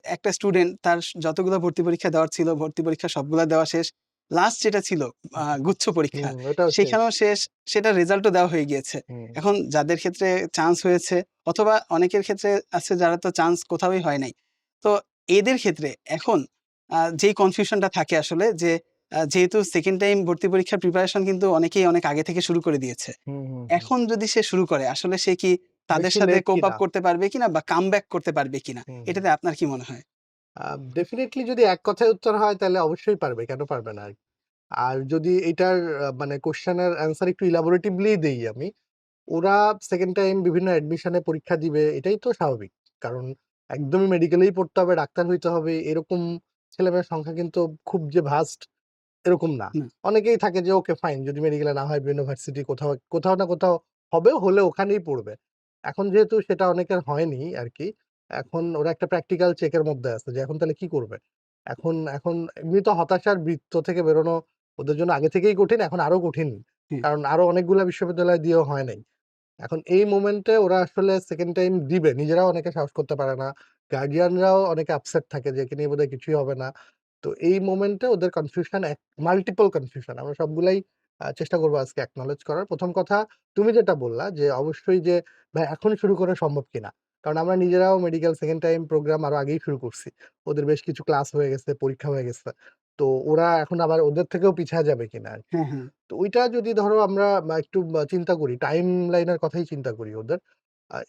একটা স্টুডেন্ট তার যতগুলো ভর্তি পরীক্ষা দেওয়ার ছিল, ভর্তি পরীক্ষা সবগুলা দেওয়া শেষ। লাস্ট যেটা ছিল গুচ্ছ পরীক্ষা, ওটাও শেষ। সেখানেও শেষ, সেটার রেজাল্টও দেওয়া হয়ে গিয়েছে। হুম, এখন যাদের ক্ষেত্রে চান্স হয়েছে অথবা অনেকের ক্ষেত্রে আছে যারা তো চান্স কোথাওই হয় নাই। তো এদের ক্ষেত্রে এখন যেই কনফিউশনটা থাকে আসলে যে যেহেতু সেকেন্ড টাইম ভর্তি পরীক্ষার প্রিপারেশন কিন্তু অনেকেই অনেক আগে থেকে শুরু করে দিয়েছে। হুম, হুম, হুম। এখন যদি সে শুরু করে আসলে সে কি তাদের বেশি সাথে লেট কোপ আপ কিনা? করতে পারবে কিনা বা কামব্যাক করতে পারবে কিনা? হুম, হুম। এটাতে আপনার কি মনে হয়? ডেফিনিটলি যদি এক কথায় উত্তর হয় তাহলে অবশ্যই পারবে। কেন পারবে না? আর যদি এটার মানে কোয়েশ্চেন এর অ্যান্সার একটু ইলাবোরেটিভলি দেই আমি, ওরা সেকেন্ড টাইম বিভিন্ন অ্যাডমিশনে পরীক্ষা দিবে এটাই তো স্বাভাবিক। কারণ একদমই মেডিকেলেই পড়তে হবে, ডাক্তার হইতে হবে এরকম ছেলেমেয়ের সংখ্যা কিন্তু খুব যে ভাস্ট এরকম না। না। অনেকেই থাকে যে ওকে ফাইন যদি মেডিকেলে না হয় ইউনিভার্সিটি কোথাও না কোথাও হবে, হলে ওখানেই পড়বে। এখন যেহেতু সেটা অনেকের হয়নি আরকি, এখন ওরা একটা প্র্যাকটিক্যাল চেক এর মধ্যে আছে যে এখন তাহলে কি করবে? এখন এমনি তো হতাশার বৃত্ত থেকে বেরোনো ওদের জন্য আগে থেকেই কঠিন, এখন আরো কঠিন। হ্যাঁ, কারণ আরো অনেকগুলা বিশ্ববিদ্যালয় দিয়েও হয় নাই। এখন এই মোমেন্টে ওরা আসলে সেকেন্ড টাইম দিবে। নিজেরাও অনেকে সাহস করতে পারে না। গার্ডিয়ানরাও অনেকে আপসেট থাকে যে একে নিয়ে বোধহয় কিছুই হবে না। তো এই মোমেন্টে ওদের কনফিউশন মাল্টিপল কনফিউশন। আমরা সবগুলাই চেষ্টা করব আজকে একনলেজ করার। ১ম কথা তুমি যেটা বললা যে অবশ্যই যে ভাই এখন শুরু করা সম্ভব কিনা? কারণ আমরা নিজেরাও মেডিকেল সেকেন্ড টাইম প্রোগ্রাম আরো আগেই শুরু করছি। ওদের বেশ কিছু ক্লাস হয়ে গেছে, পরীক্ষা হয়ে গেছে। তো ওরা এখন আবার ওদের থেকেও পিছায়া যাবে কিনা? হ্যাঁ, হ্যাঁ। তো ওইটা যদি ধরো আমরা একটু চিন্তা করি, টাইম লাইনের কথাই চিন্তা করি ওদের।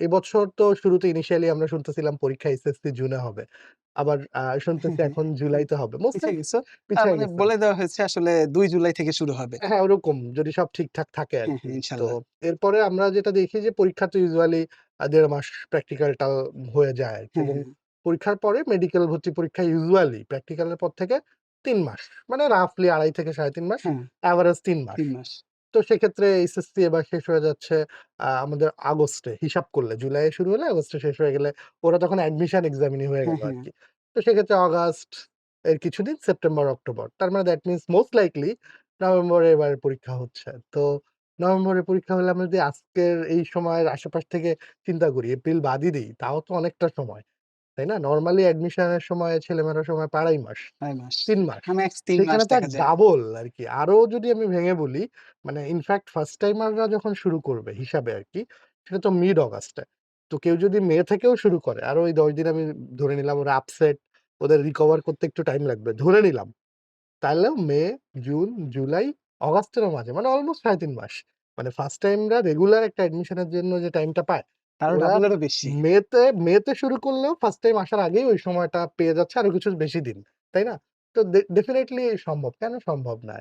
এবছর তো শুরুতে ইনিশিয়ালি আমরা শুনতেছিলাম পরীক্ষা এসএসসি জুনে হবে। আবার হ্যাঁ, শুনতেছি হ্যাঁ। এখন জুলাইতে হবে। মোস্ট পিছায় লাইকলি গেছো। তার পিছায় মানে গেছে। বলে দেওয়া হয়েছে আসলে ২ জুলাই থেকে শুরু হবে। হ্যাঁ, ওরকম যদি সব ঠিকঠাক থাকে হ্যাঁ, আরকি। হ্যাঁ, তো ইনশাআল্লাহ। এরপরে আমরা যেটা দেখি যে পরীক্ষা তো ইউজুয়ালি ১.৫ মাস প্র্যাকটিক্যালটাও হয়ে যায় আরকি হ্যাঁ, এবং হ্যাঁ, পরীক্ষার পরে মেডিকেল ভর্তি পরীক্ষা ইউজুয়ালি প্র্যাকটিক্যালের পর থেকে ৩ মাস। মানে রাফলি ২.৫ থেকে ৩.৫ মাস, হ্যাঁ, এভারেজ ৩ মাস। ৩ মাস। তো সেক্ষেত্রে এইচএসসি এবার শেষ হয়ে যাচ্ছে আমাদের আগস্টে। হিসাব করলে জুলাইয়ে শুরু হলে আগস্টে শেষ হয়ে গেলে ওরা তখন অ্যাডমিশন এক্সামিনি হয়ে হ্যাঁ, গেল হ্যাঁ। আরকি। তো সেক্ষেত্রে অগাস্ট এর কিছুদিন সেপ্টেম্বর, অক্টোবর। তার মানে দ্যাট মিনস মোস্ট লাইকলি নভেম্বরে এবার পরীক্ষা হচ্ছে। তো নভেম্বরে পরীক্ষা হলে আমরা যদি আজকের এই সময়ের আশেপাশ থেকে চিন্তা করি, এপ্রিল বাদই দেই, তাও তো অনেকটা সময়। তাই না? নরমালি অ্যাডমিশনের সময় ছেলেমেয়েরা সময় ২.৫ মাস। ৬ মাস। ৩ মাস। ম্যাক্স ৩ মাস সেখানে তো দেখা যায়। ডাবল আরকি। আরো যদি আমি ভেঙে বলি, মানে ইনফেক্ট ফার্স্ট টাইমাররা যখন শুরু করবে হিসাবে আরকি, সেটা তো মিড অগাস্টে। তো কেউ যদি মে থেকেও শুরু করে, আরো ওই ১০ দিন আমি ধরে নিলাম ওরা আপসেট, ওদের রিকভার করতে একটু টাইম লাগবে। ধরে নিলাম। তাহলেও মে, জুন, জুলাই, অগাস্টেরও মাঝে মানে অলমোস্ট ৩.৫ মাস। মানে ফার্স্ট টাইমরা রেগুলার একটা অ্যাডমিশনের জন্য যে টাইমটা পায়, তারও ওরা ডাবলেরও বেশি। মেতে শুরু করলেও ফার্স্ট টাইম আসার আগেই ওই সময়টা পেয়ে যাচ্ছে আরো কিছু বেশি দিন। তাই না? তো ডেফিনিটলি সম্ভব। কেন সম্ভব না?